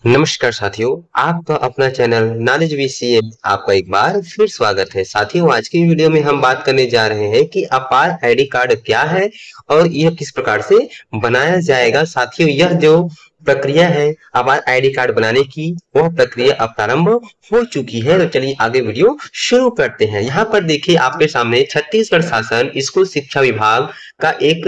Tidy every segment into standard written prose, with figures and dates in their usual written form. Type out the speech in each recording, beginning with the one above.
नमस्कार साथियों, आपका अपना चैनल नॉलेज वीसीए में आपका एक बार फिर स्वागत है। साथियों, आज की वीडियो में हम बात करने जा रहे हैं कि अपार आईडी कार्ड क्या है और यह किस प्रकार से बनाया जाएगा। साथियों, यह जो प्रक्रिया है अपार आईडी कार्ड बनाने की, वह प्रक्रिया अब प्रारंभ हो चुकी है। तो चलिए आगे वीडियो शुरू करते हैं। यहाँ पर देखिए, आपके सामने छत्तीसगढ़ शासन स्कूल शिक्षा विभाग का एक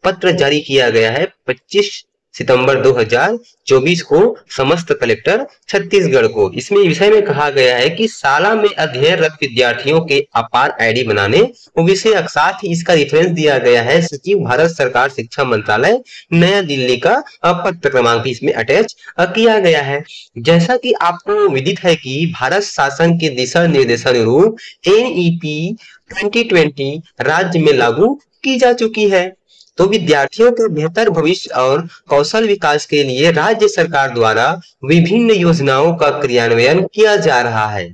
पत्र जारी किया गया है 25 सितंबर 2024 को समस्त कलेक्टर छत्तीसगढ़ को। इसमें विषय में कहा गया है कि शाला में अध्ययनरत विद्यार्थियों के अपार आईडी बनाने विषय, साथ ही इसका रेफरेंस दिया गया है सचिव भारत सरकार शिक्षा मंत्रालय नया दिल्ली का पत्र क्रमांक भी इसमें अटैच किया गया है। जैसा कि आपको विदित है कि भारत शासन के दिशा निर्देशानुरूप एनईपी 2020 राज्य में लागू की जा चुकी है। तो विद्यार्थियों के बेहतर भविष्य और कौशल विकास के लिए राज्य सरकार द्वारा विभिन्न योजनाओं का क्रियान्वयन किया जा रहा है।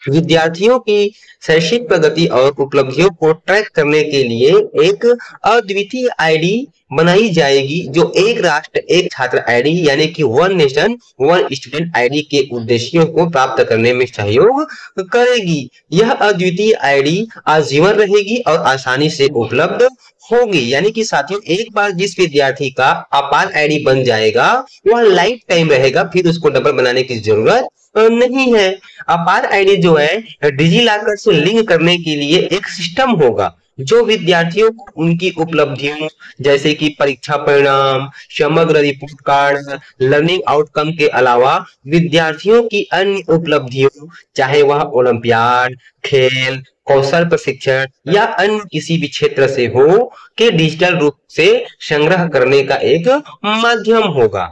विद्यार्थियों की शैक्षिक प्रगति और उपलब्धियों को ट्रैक करने के लिए एक अद्वितीय आईडी बनाई जाएगी, जो एक राष्ट्र एक छात्र आईडी यानी कि one nation one student ID के उद्देश्यों को प्राप्त करने में सहयोग करेगी। यह अद्वितीय आईडी आजीवन रहेगी और आसानी से उपलब्ध होगी। यानी कि साथियों, एक बार जिस विद्यार्थी का अपार आईडी बन जाएगा, वह लाइफ टाइम रहेगा, फिर उसको डबल बनाने की जरूरत नहीं है। अपार आईडी जो है डिजी लॉकर से लिंक करने के लिए एक सिस्टम होगा, जो विद्यार्थियों को उनकी उपलब्धियों जैसे कि परीक्षा परिणाम, समग्र रिपोर्ट कार्ड, लर्निंग आउटकम के अलावा विद्यार्थियों की अन्य उपलब्धियों, चाहे वह ओलंपियाड, खेल, कौशल प्रशिक्षण या अन्य किसी भी क्षेत्र से हो, के डिजिटल रूप से संग्रह करने का एक माध्यम होगा।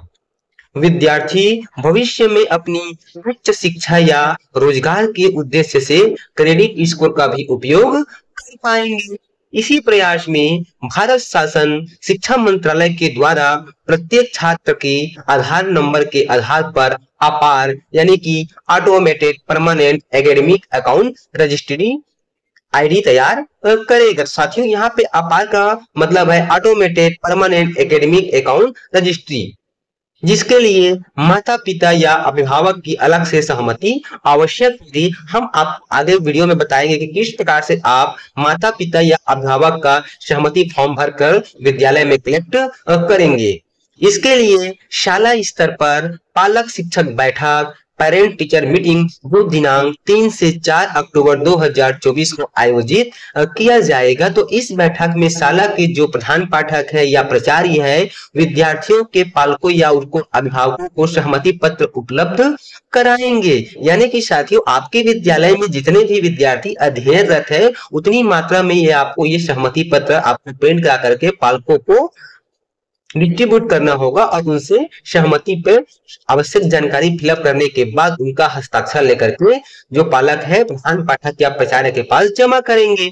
विद्यार्थी भविष्य में अपनी उच्च शिक्षा या रोजगार के उद्देश्य से क्रेडिट स्कोर का भी उपयोग कर पाएंगे। इसी प्रयास में भारत शासन शिक्षा मंत्रालय के द्वारा प्रत्येक छात्र के आधार नंबर के आधार पर अपार यानी कि automated permanent academic account registry ID तैयार करेगा। साथियों, यहाँ पे अपार का मतलब है automated permanent academic account registry, जिसके लिए माता पिता या अभिभावक की अलग से सहमति आवश्यक होगी। हम आप आगे वीडियो में बताएंगे कि किस प्रकार से आप माता पिता या अभिभावक का सहमति फॉर्म भरकर विद्यालय में कलेक्ट करेंगे। इसके लिए शाला स्तर पर पालक शिक्षक बैठक, पेरेंट टीचर मीटिंग जो दिनांक 3 से 4 अक्टूबर 2024 को आयोजित किया जाएगा। तो इस बैठक में शाला के जो प्रधान पाठक है या प्राचार्य है, विद्यार्थियों के पालकों या उनको अभिभावकों को सहमति पत्र उपलब्ध कराएंगे। यानी कि साथियों, आपके विद्यालय में जितने भी विद्यार्थी अध्ययनरत है, उतनी मात्रा में ये आपको ये सहमति पत्र आपको प्रिंट करा करके पालकों को डिस्ट्रीब्यूट करना होगा और उनसे सहमति पर आवश्यक जानकारी फिलअप करने के बाद उनका हस्ताक्षर लेकर के जो पालक है प्रधान पाठक या प्राचार्य के पास जमा करेंगे।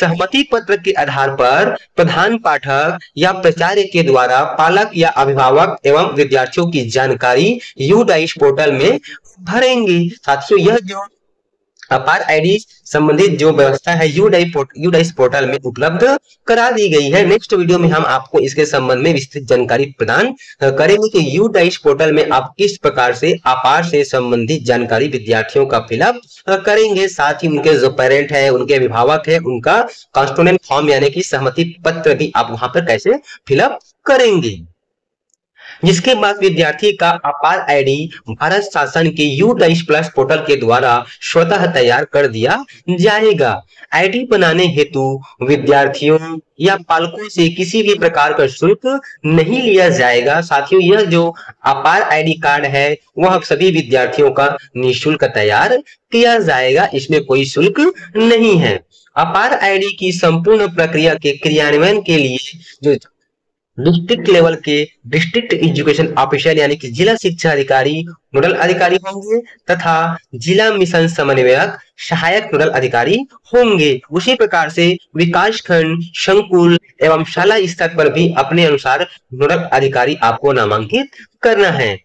सहमति पत्र के आधार पर प्रधान पाठक या प्राचार्य के द्वारा पालक या अभिभावक एवं विद्यार्थियों की जानकारी यूडाइस पोर्टल में भरेंगे। साथियों, यह जो अपार आईडी संबंधित जो व्यवस्था है यूडाइस पोर्टल में उपलब्ध करा दी गई है। नेक्स्ट वीडियो में हम आपको इसके संबंध में विस्तृत जानकारी प्रदान करेंगे कि यूडाइस पोर्टल में आप किस प्रकार से अपार से संबंधित जानकारी विद्यार्थियों का फिलअप करेंगे। साथ ही उनके जो पेरेंट है, उनके अभिभावक है, उनका कॉन्स्टिट्यूएंट फॉर्म यानी कि सहमति पत्र भी आप वहां पर कैसे फिलअप करेंगे। जिसके बाद विद्यार्थी का अपार आईडी भारत शासन के यूडाइस प्लस पोर्टल के द्वारा स्वतः तैयार कर दिया जाएगा। आईडी बनाने हेतु विद्यार्थियों या पालकों से किसी भी प्रकार का शुल्क नहीं लिया जाएगा। साथियों, यह जो अपार आईडी कार्ड है वह सभी विद्यार्थियों का निःशुल्क तैयार किया जाएगा, इसमें कोई शुल्क नहीं है। अपार आईडी की संपूर्ण प्रक्रिया के क्रियान्वयन के लिए जो डिस्ट्रिक्ट लेवल के डिस्ट्रिक्ट एजुकेशन ऑफिसर यानी कि जिला शिक्षा अधिकारी नोडल अधिकारी होंगे तथा जिला मिशन समन्वयक सहायक नोडल अधिकारी होंगे। उसी प्रकार से विकास खंड, संकुल एवं शाला स्तर पर भी अपने अनुसार नोडल अधिकारी आपको नामांकित करना है।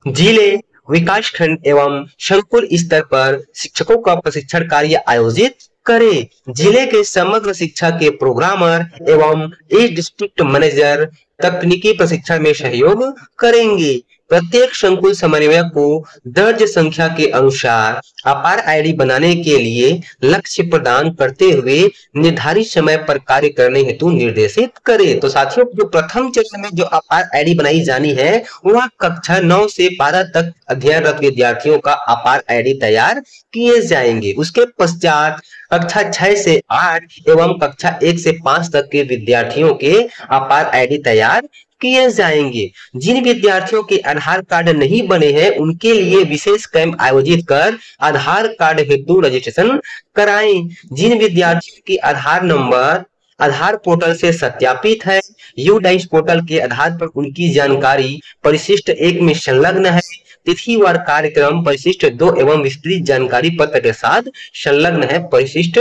जिले, विकास खंड एवं संकुल स्तर पर शिक्षकों का प्रशिक्षण कार्य आयोजित करें। जिले के समग्र शिक्षा के प्रोग्रामर एवं इस डिस्ट्रिक्ट मैनेजर तकनीकी प्रशिक्षण में सहयोग करेंगे। प्रत्येक संकुल समन्वयक को दर्ज संख्या के अनुसार अपार आईडी बनाने के लिए लक्ष्य प्रदान करते हुए निर्धारित समय पर कार्य करने हेतु निर्देशित करे। तो साथियों, जो प्रथम चरण में जो अपार आईडी बनाई जानी है वह कक्षा 9 से 12 तक अध्ययनरत विद्यार्थियों का अपार आईडी तैयार किए जाएंगे। उसके पश्चात कक्षा 6 से 8 एवं कक्षा 1 से 5 तक के विद्यार्थियों के अपार आईडी तैयार किए जाएंगे। जिन विद्यार्थियों के आधार कार्ड नहीं बने हैं उनके लिए विशेष कैंप आयोजित कर आधार कार्ड हेतु रजिस्ट्रेशन कराएं। जिन विद्यार्थियों के आधार नंबर आधार पोर्टल से सत्यापित है, यूडाइस पोर्टल के आधार पर उनकी जानकारी परिशिष्ट 1 में संलग्न है, तिथिवार कार्यक्रम परिशिष्ट 2 एवं विस्तृत जानकारी पत्र के साथ संलग्न है परिशिष्ट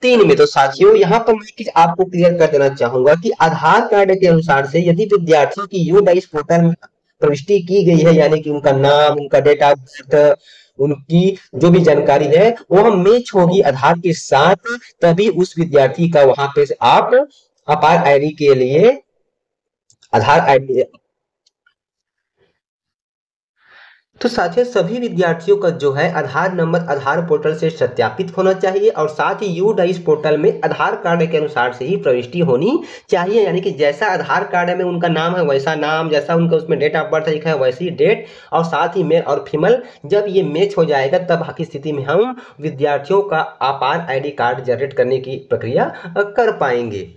3 में। तो साथियों, यहाँ पर मैं आपको क्लियर कर देना चाहूंगा कि आधार कार्ड के अनुसार से यदि विद्यार्थियों की यूडाइस पोर्टल में प्रविष्टि की गई है, यानी कि उनका नाम, उनका डेट ऑफ बर्थ, उनकी जो भी जानकारी है वो मैच होगी आधार के साथ, तभी उस विद्यार्थी का वहां पे आप अपार आईडी के लिए आधार आईडी। तो साथियों, सभी विद्यार्थियों का जो है आधार नंबर आधार पोर्टल से सत्यापित होना चाहिए और साथ ही यूडाइस पोर्टल में आधार कार्ड के अनुसार से ही प्रविष्टि होनी चाहिए, यानी कि जैसा आधार कार्ड में उनका नाम है वैसा नाम, जैसा उनका उसमें डेट ऑफ बर्थ लिखा है वैसी डेट, और साथ ही मेल और फीमेल जब ये मैच हो जाएगा तब की स्थिति में हम विद्यार्थियों का अपार आईडी कार्ड जनरेट करने की प्रक्रिया कर पाएंगे।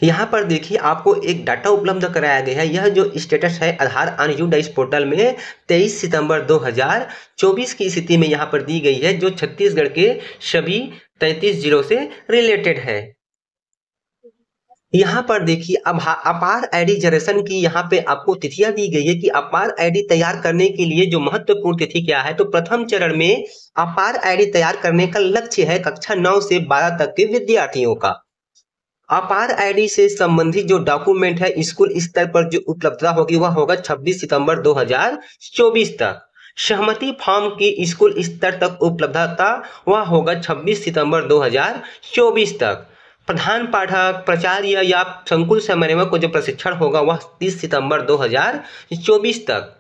यहाँ पर देखिए आपको एक डाटा उपलब्ध कराया गया है। यह जो स्टेटस है आधार ऑन यूडाइस पोर्टल में 23 सितंबर 2024 की स्थिति में यहाँ पर दी गई है, जो छत्तीसगढ़ के सभी 33 जिलों से रिलेटेड है। यहाँ पर देखिए अब अपार आईडी जनरेशन की यहाँ पे आपको तिथियां दी गई है कि अपार आईडी तैयार करने के लिए जो महत्वपूर्ण तिथि क्या है। तो प्रथम चरण में अपार आईडी तैयार करने का लक्ष्य है कक्षा 9 से 12 तक के विद्यार्थियों का। अपार आईडी से संबंधित जो डॉक्यूमेंट है स्कूल स्तर पर जो उपलब्धता होगी वह होगा 26 सितंबर 2024 तक। सहमति फॉर्म की स्कूल स्तर तक उपलब्धता वह होगा 26 सितंबर 2024 तक। प्रधान पाठक, प्राचार्य या संकुल समन्वयक को जो प्रशिक्षण होगा वह 30 सितंबर 2024 तक।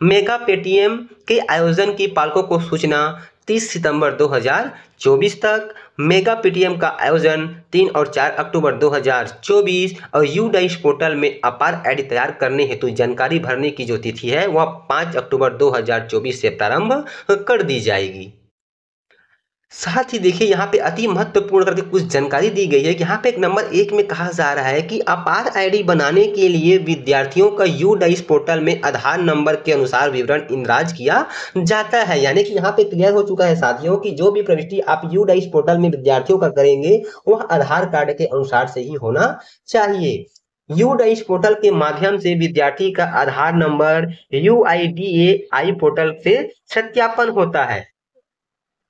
मेगा पेटीएम के आयोजन की पालकों को सूचना 30 सितंबर 2024 तक। मेगा पेटीएम का आयोजन 3 और 4 अक्टूबर 2024 और यूडाइस पोर्टल में अपार आईडी तैयार करने हेतु जानकारी भरने की जो तिथि है वह 5 अक्टूबर 2024 से प्रारंभ कर दी जाएगी। साथ ही देखिए यहाँ पे अति महत्वपूर्ण करके कुछ जानकारी दी गई है कि यहाँ पे एक नंबर 1 में कहा जा रहा है कि अपार आईडी बनाने के लिए विद्यार्थियों का यूडाइस पोर्टल में आधार नंबर के अनुसार विवरण इंदराज किया जाता है। यानी कि यहाँ पे क्लियर हो चुका है साथियों कि जो भी प्रविष्टि आप यूडाइस पोर्टल में विद्यार्थियों का करेंगे वह आधार कार्ड के अनुसार से ही होना चाहिए। यूडाइस पोर्टल के माध्यम से विद्यार्थी का आधार नंबर UIDAI पोर्टल से सत्यापन होता है।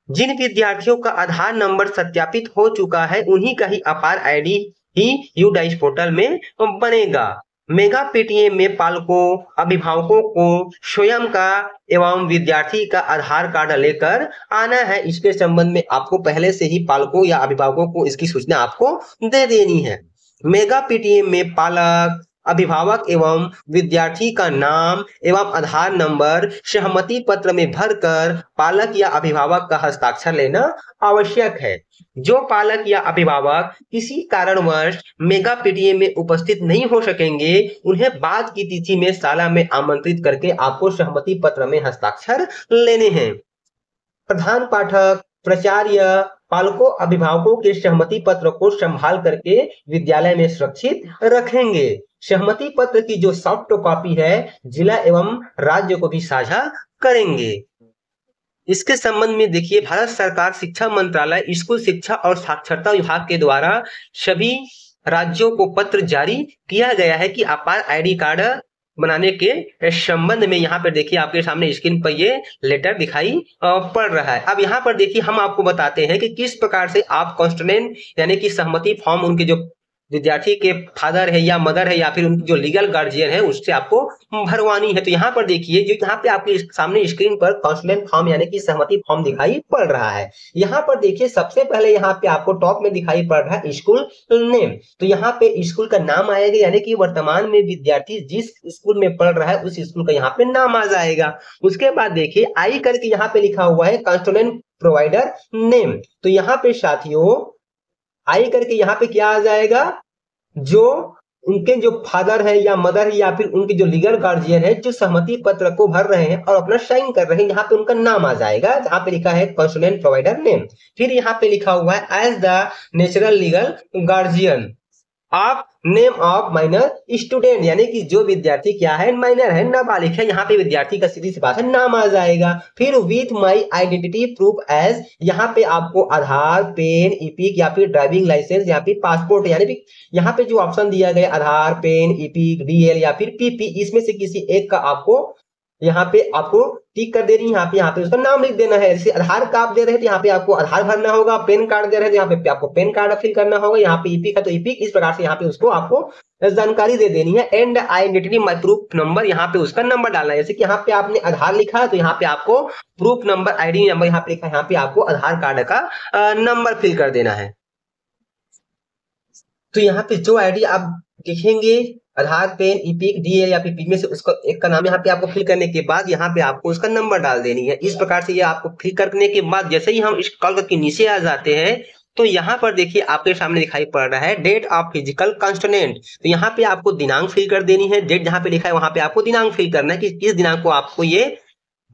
जिन विद्यार्थियों का आधार नंबर सत्यापित हो चुका है उन्हीं का ही अपार आईडी ही यूडाइस पोर्टल में बनेगा। मेगा पेटीएम में पालकों, अभिभावकों को स्वयं का एवं विद्यार्थी का आधार कार्ड लेकर आना है। इसके संबंध में आपको पहले से ही पालकों या अभिभावकों को इसकी सूचना आपको दे देनी है। मेगा पेटीएम में पालक, अभिभावक एवं विद्यार्थी का नाम एवं आधार नंबर सहमति पत्र में भरकर पालक या अभिभावक का हस्ताक्षर लेना आवश्यक है। जो पालक या अभिभावक किसी कारणवश मेगा पीटीएम में उपस्थित नहीं हो सकेंगे उन्हें बाद की तिथि में शाला में आमंत्रित करके आपको सहमति पत्र में हस्ताक्षर लेने हैं। प्रधान पाठक, प्राचार्य पालकों अभिभावकों के सहमति पत्र को संभाल करके विद्यालय में सुरक्षित रखेंगे। सहमति पत्र की जो सॉफ्ट कॉपी है जिला एवं राज्य को भी साझा करेंगे। इसके संबंध में देखिए भारत सरकार शिक्षा मंत्रालय स्कूल शिक्षा और साक्षरता विभाग के द्वारा सभी राज्यों को पत्र जारी किया गया है कि अपार आईडी कार्ड बनाने के संबंध में। यहाँ पर देखिए आपके सामने स्क्रीन पर ये लेटर दिखाई पड़ रहा है। अब यहाँ पर देखिए हम आपको बताते हैं कि किस प्रकार से आप कॉन्स्टिट्यूएंट यानी कि सहमति फॉर्म उनके जो विद्यार्थी के फादर है या मदर है या फिर उनकी जो लीगल गार्जियन है उससे आपको भरवानी है। तो यहाँ पर देखिए जो यहाँ पे आपके सामने स्क्रीन पर कंसोलेंट फॉर्म यानी कि सहमति फॉर्म दिखाई पड़ रहा है। यहाँ पर देखिए सबसे पहले यहाँ पे आपको टॉप में दिखाई पड़ रहा है स्कूल नेम। तो यहाँ पे स्कूल का नाम आएगा यानी कि वर्तमान में विद्यार्थी जिस स्कूल में पढ़ रहा है उस स्कूल का यहाँ पे नाम आ जाएगा। उसके बाद देखिए आई करके यहाँ पे लिखा हुआ है कंसोलेंट प्रोवाइडर नेम। तो यहाँ पे साथियों आई करके यहाँ पे क्या आ जाएगा, जो उनके जो फादर है या मदर है या फिर उनके जो लीगल गार्जियन है जो सहमति पत्र को भर रहे हैं और अपना साइन कर रहे हैं, यहाँ पे उनका नाम आ जाएगा जहाँ पे लिखा है कंसोलेंट प्रोवाइडर नेम। फिर यहाँ पे लिखा हुआ है as the natural legal guardian of name of minor student, यानी कि जो विद्यार्थी क्या है माइनर है, नाबालिग है, यहाँ पे विद्यार्थी का सीधी सी बात है नाम आ जाएगा। फिर with my identity proof as, यहाँ पे आपको आधार, पेन, ईपिक या फिर ड्राइविंग लाइसेंस या फिर पासपोर्ट, यानी कि यहाँ पे जो ऑप्शन दिया गया आधार, पेन, ईपिक, डीएल या फिर पीपी, इसमें से किसी एक का आपको यहाँ पे आपको टिक कर देनी है। यहाँ पे उसका नाम लिख देना है। जैसे आधार कार्ड आप दे रहे हैं तो यहाँ पे आपको आधार भरना होगा, पेन कार्ड दे रहे हैं तो यहाँ पे आपको पेन कार्ड फिल करना होगा, यहाँ पे ईपिक है तो ईपिक, इस प्रकार से यहाँ पे उसको आपको जानकारी दे देनी है। And identity my proof number, यहाँ पे उसका नंबर डालना है। जैसे कि यहाँ पे आपने आधार लिखा है तो यहाँ पे आपको प्रूफ नंबर, आईडी नंबर यहाँ पे लिखा है, यहाँ पे आपको आधार कार्ड का नंबर फिल कर देना है। तो यहाँ पे जो आईडी आप लिखेंगे आधार, पेन, ईपिक, डीएल या फिर पी में से उसका एक का नाम यहाँ पे आपको फिल करने के बाद यहाँ पे आपको उसका नंबर डाल देनी है। इस प्रकार से ये आपको फिल करने के बाद जैसे ही हम इस कॉल के नीचे आ जाते हैं तो यहाँ पर देखिए आपके सामने दिखाई पड़ रहा है डेट ऑफ फिजिकल कंस्टिट्यूएंट। तो यहाँ पे आपको दिनांक फिल कर देनी है। डेट जहाँ पे लिखा है वहां पे आपको दिनांक फिल करना है कि किस दिनांक को आपको ये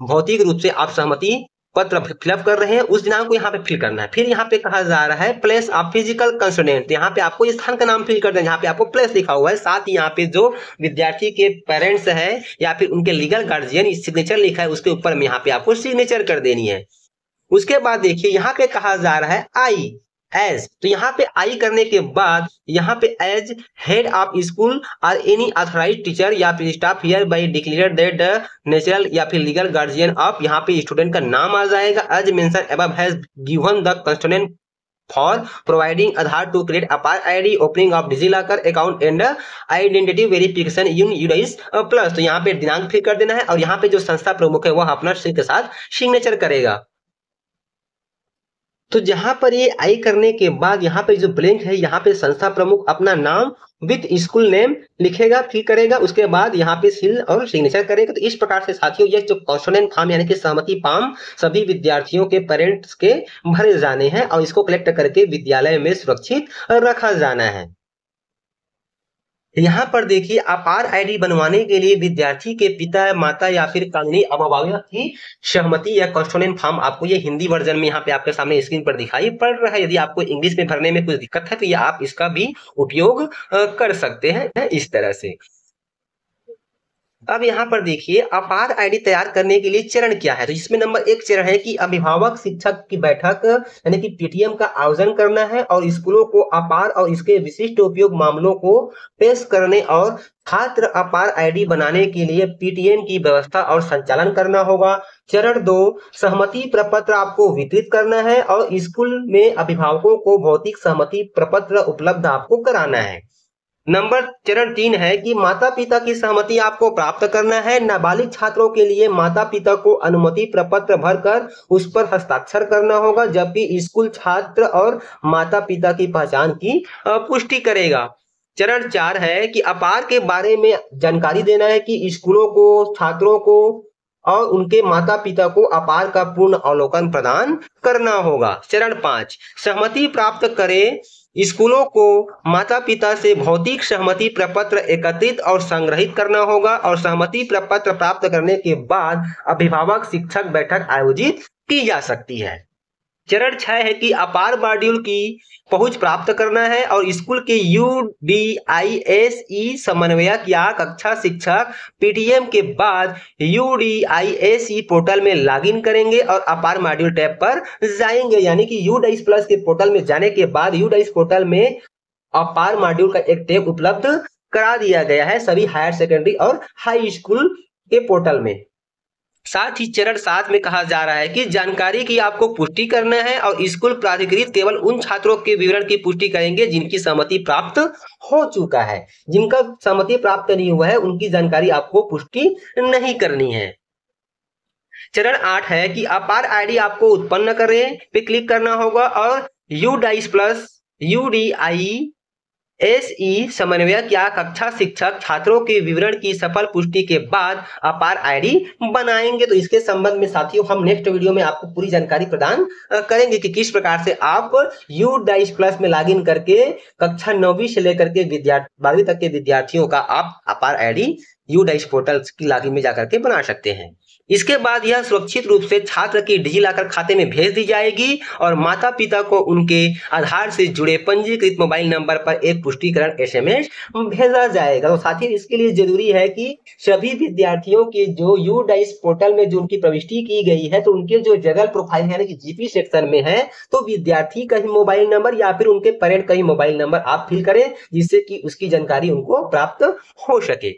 भौतिक रूप से आप सहमति पत्र फिलअप कर रहे हैं, उस दिनांक को यहाँ पे फिल करना है। फिर यहाँ पे कहा जा रहा है प्लेस ऑफ फिजिकल कंस्टिट्यूएंट, यहाँ पे आपको स्थान का नाम फिल कर देना है, यहाँ पे आपको प्लेस लिखा हुआ है। साथ ही यहाँ पे जो विद्यार्थी के पेरेंट्स है या फिर उनके लीगल गार्जियन सिग्नेचर लिखा है उसके ऊपर में यहाँ पे आपको सिग्नेचर कर देनी है। उसके बाद देखिए यहाँ पे कहा जा रहा है आई एज, तो यहाँ पे आई करने के बाद यहाँ पे एज हेड ऑफ स्कूल और एनी ऑथराइज्ड टीचर या फिर staff here bye declare that natural या फिर लीगल गार्जियन ऑफ, यहाँ पे स्टूडेंट का नाम आ जाएगा। As mention above has given the constituent for providing Aadhaar to create Apaar ID, opening of DigiLocker account and identity verification in UDISE plus. तो यहाँ पे दिनांक फिल कर देना है और यहाँ पे जो संस्था प्रमुख है वह अपना के साथ सिग्नेचर करेगा। तो जहां पर ये आई करने के बाद यहाँ पे जो ब्लैंक है यहाँ पे संस्था प्रमुख अपना नाम विथ स्कूल नेम लिखेगा, फिल करेगा, उसके बाद यहाँ पे सील और सिग्नेचर करेगा। तो इस प्रकार से साथियों ये जो कंसोलेंट फॉर्म यानी कि सहमति फॉर्म सभी विद्यार्थियों के पेरेंट्स के भरे जाने हैं और इसको कलेक्ट करके विद्यालय में सुरक्षित रखा जाना है। यहाँ पर देखिए अपार आईडी बनवाने के लिए विद्यार्थी के पिता, माता या फिर कानूनी अभिभावक की सहमति या कंस्टिट्यूएंट फॉर्म आपको ये हिंदी वर्जन में यहाँ पे आपके सामने स्क्रीन पर दिखाई पड़ रहा है। यदि आपको इंग्लिश में भरने में कुछ दिक्कत है तो ये आप इसका भी उपयोग कर सकते हैं इस तरह से। अब यहाँ पर देखिए अपार आईडी तैयार करने के लिए चरण क्या है। तो इसमें नंबर 1 चरण है कि अभिभावक शिक्षक की बैठक यानी कि पीटीएम का आयोजन करना है और स्कूलों को अपार और इसके विशिष्ट उपयोग मामलों को पेश करने और छात्र अपार आईडी बनाने के लिए पीटीएम की व्यवस्था और संचालन करना होगा। चरण 2 सहमति प्रपत्र आपको वितरित करना है और स्कूल में अभिभावकों को भौतिक सहमति प्रपत्र उपलब्ध आपको कराना है। चरण 3 है कि माता पिता की सहमति आपको प्राप्त करना है। नाबालिग छात्रों के लिए माता पिता को अनुमति प्रपत्र भरकर उस पर हस्ताक्षर करना होगा, जबकि स्कूल छात्र और माता पिता की पहचान की पुष्टि करेगा। चरण 4 है कि अपार के बारे में जानकारी देना है कि स्कूलों को, छात्रों को और उनके माता पिता को अपार का पूर्ण अवलोकन प्रदान करना होगा। चरण 5 सहमति प्राप्त करें स्कूलों को माता पिता से भौतिक सहमति प्रपत्र एकत्रित और संग्रहित करना होगा और सहमति प्रपत्र प्राप्त करने के बाद अभिभावक शिक्षक बैठक आयोजित की जा सकती है। चरण 6 है कि अपार मॉड्यूल की पहुंच प्राप्त करना है और स्कूल के यूडीआईएसई समन्वयक या कक्षा शिक्षक पीटीएम के बाद यूडीआईएसई पोर्टल में लॉगिन करेंगे और अपार मॉड्यूल टैब पर जाएंगे, यानी कि यूडाइस प्लस के पोर्टल में जाने के बाद यूडाइस पोर्टल में अपार मॉड्यूल का एक टैब उपलब्ध करा दिया गया है सभी हायर सेकेंडरी और हाई स्कूल के पोर्टल में। साथ ही चरण 7 में कहा जा रहा है कि जानकारी की आपको पुष्टि करना है और स्कूल प्राधिकृत केवल उन छात्रों के विवरण की पुष्टि करेंगे जिनकी सहमति प्राप्त हो चुका है। जिनका सहमति प्राप्त नहीं हुआ है उनकी जानकारी आपको पुष्टि नहीं करनी है। चरण 8 है कि अपार आईडी आपको उत्पन्न करें पे क्लिक करना होगा और यूडाइस प्लस यूडीआई एसई समन्वयक या कक्षा शिक्षक छात्रों के विवरण की सफल पुष्टि के बाद अपार आईडी बनाएंगे। तो इसके संबंध में साथियों हम नेक्स्ट वीडियो में आपको पूरी जानकारी प्रदान करेंगे कि किस प्रकार से आप यूडाइस प्लस में लॉगिन करके कक्षा 9वीं से लेकर के 12वीं तक के विद्यार्थियों का आप अपार आईडी यूडाइस पोर्टल की लॉगिन में जाकर के बना सकते हैं। इसके बाद यह सुरक्षित रूप से छात्र की डिजिलॉकर खाते में भेज दी जाएगी और माता पिता को उनके आधार से जुड़े पंजीकृत मोबाइल नंबर पर एक पुष्टिकरण एसएमएस भेजा जाएगा। तो साथ ही इसके लिए जरूरी है कि सभी विद्यार्थियों के जो यूडाइस पोर्टल में जो उनकी प्रविष्टि की गई है तो उनके जो जगल प्रोफाइल यानी कि जीपी सेक्शन में है तो विद्यार्थी का ही मोबाइल नंबर या फिर उनके पेरेंट का ही मोबाइल नंबर आप फिल करें जिससे कि उसकी जानकारी उनको प्राप्त हो सके।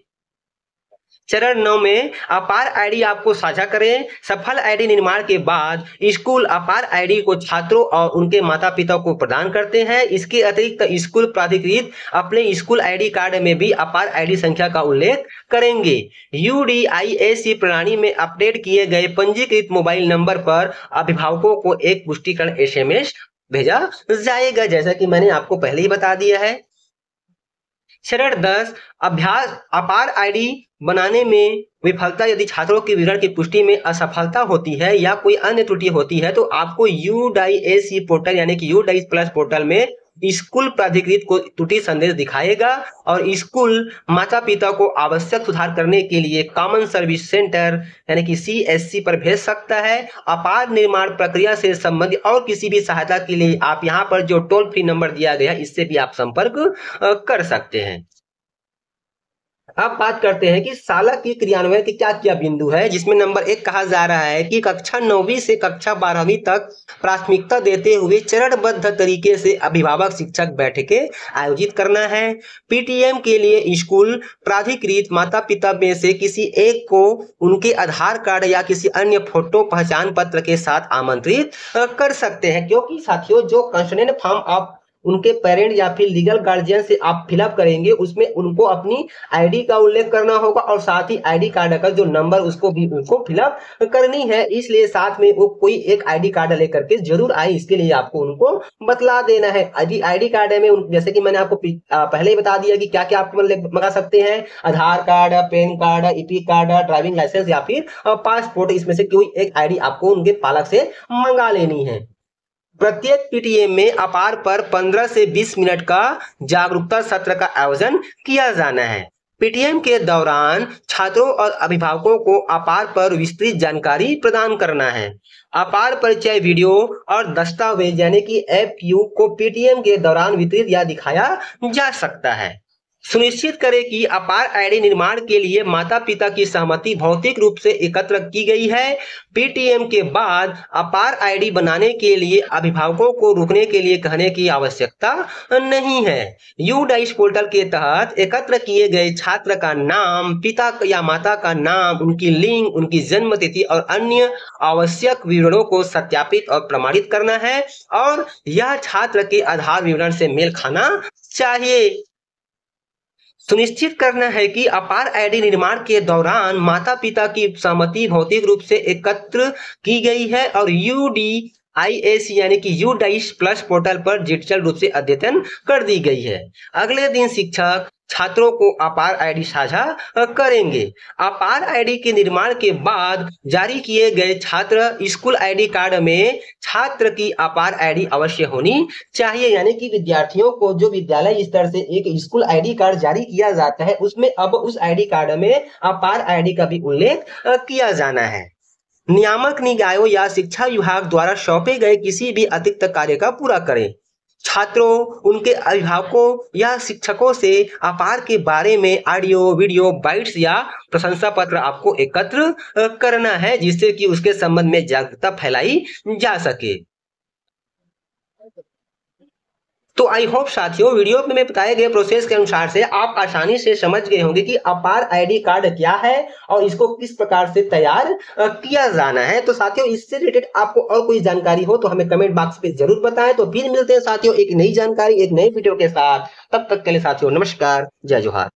चरण 9 में अपार आईडी आपको साझा करें। सफल आईडी निर्माण के बाद स्कूल अपार आईडी को छात्रों और उनके माता पिता को प्रदान करते हैं। इसके अतिरिक्त स्कूल प्राधिकृत अपने स्कूल आईडी कार्ड में भी अपार आईडी संख्या का उल्लेख करेंगे। यूडीआईएसी प्रणाली में अपडेट किए गए पंजीकृत मोबाइल नंबर पर अभिभावकों को एक पुष्टिकरण एसएमएस भेजा जाएगा, जैसा कि मैंने आपको पहले ही बता दिया है। चरण 10 अभ्यास अपार आईडी बनाने में विफलता यदि छात्रों के विवरण की पुष्टि में असफलता होती है या कोई अन्य त्रुटि होती है तो आपको यूडाइएसी पोर्टल यानी कि यूडाइस प्लस पोर्टल में स्कूल प्राधिकृत को त्रुटि संदेश दिखाएगा और स्कूल माता पिता को आवश्यक सुधार करने के लिए कॉमन सर्विस सेंटर यानी कि सीएससी पर भेज सकता है। अपार निर्माण प्रक्रिया से संबंधित और किसी भी सहायता के लिए आप यहाँ पर जो टोल फ्री नंबर दिया गया है इससे भी आप संपर्क कर सकते हैं। अब बात करते हैं कि साला की क्रियान्वयन के क्या क्या बिंदु है, जिसमें नंबर 1 कहा जा रहा है कि कक्षा 9वीं से कक्षा 12वीं तक प्राथमिकता देते हुए चरणबद्ध तरीके से अभिभावक शिक्षक बैठकें आयोजित करना है। पीटीएम के लिए स्कूल प्राधिकृत माता पिता में से किसी एक को उनके आधार कार्ड या किसी अन्य फोटो पहचान पत्र के साथ आमंत्रित कर सकते हैं, क्योंकि साथियों जो कंसर्न फॉर्म आप उनके पेरेंट या फिर लीगल गार्जियन से आप फिलअप करेंगे उसमें उनको अपनी आईडी का उल्लेख करना होगा और साथ ही आईडी कार्ड का जो नंबर उसको भी उनको फिलअप करनी है। इसलिए साथ में वो कोई एक आईडी कार्ड लेकर के जरूर आए, इसके लिए आपको उनको बतला देना है। आईडी कार्ड में जैसे कि मैंने आपको पहले ही बता दिया कि क्या क्या आप मंगा सकते हैं, Aadhaar card, PAN card, EP card, driving licence या फिर पासपोर्ट, इसमें से कोई एक आईडी आपको उनके पालक से मंगा लेनी है। प्रत्येक पीटीएम में अपार पर 15 से 20 मिनट का जागरूकता सत्र का आयोजन किया जाना है। पीटीएम के दौरान छात्रों और अभिभावकों को अपार पर विस्तृत जानकारी प्रदान करना है। अपार परिचय वीडियो और दस्तावेज यानी कि एफक्यू को पीटीएम के दौरान वितरित या दिखाया जा सकता है। सुनिश्चित करें कि अपार आईडी निर्माण के लिए माता पिता की सहमति भौतिक रूप से एकत्र की गई है। पीटीएम के बाद अपार आईडी बनाने के लिए अभिभावकों को रुकने के लिए कहने की आवश्यकता नहीं है। यूडाइस पोर्टल के तहत एकत्र किए गए छात्र का नाम, पिता या माता का नाम, उनकी लिंग, उनकी जन्म तिथि और अन्य आवश्यक विवरणों को सत्यापित और प्रमाणित करना है और यह छात्र के आधार विवरण से मेल खाना चाहिए। सुनिश्चित करना है कि अपार आईडी निर्माण के दौरान माता पिता की सहमति भौतिक रूप से एकत्र की गई है और यूडीआईएसी यानी कि यूडाइस प्लस पोर्टल पर डिजिटल रूप से अद्यतन कर दी गई है। अगले दिन शिक्षक छात्रों को अपार आईडी साझा करेंगे। अपार आईडी के निर्माण के बाद जारी किए गए छात्र स्कूल आईडी कार्ड में छात्र की अपार आईडी अवश्य होनी चाहिए, यानी कि विद्यार्थियों को जो विद्यालय स्तर से एक स्कूल आईडी कार्ड जारी किया जाता है उसमें अब उस आईडी कार्ड में अपार आईडी का भी उल्लेख किया जाना है। नियामक निकायों या शिक्षा विभाग द्वारा सौंपे गए किसी भी अतिरिक्त कार्य का पूरा करें। छात्रों, उनके अभिभावकों या शिक्षकों से अपार के बारे में ऑडियो, वीडियो, बाइट्स या प्रशंसा पत्र आपको एकत्र करना है जिससे कि उसके संबंध में जागरूकता फैलाई जा सके। तो आई होप साथियों वीडियो में बताए गए प्रोसेस के अनुसार से आप आसानी से समझ गए होंगे कि अपार आईडी कार्ड क्या है और इसको किस प्रकार से तैयार किया जाना है। तो साथियों इससे रिलेटेड आपको और कोई जानकारी हो तो हमें कमेंट बॉक्स पे जरूर बताएं। तो फिर मिलते हैं साथियों एक नई जानकारी एक नई वीडियो के साथ। तब तक के लिए साथियों नमस्कार, जय जोहार।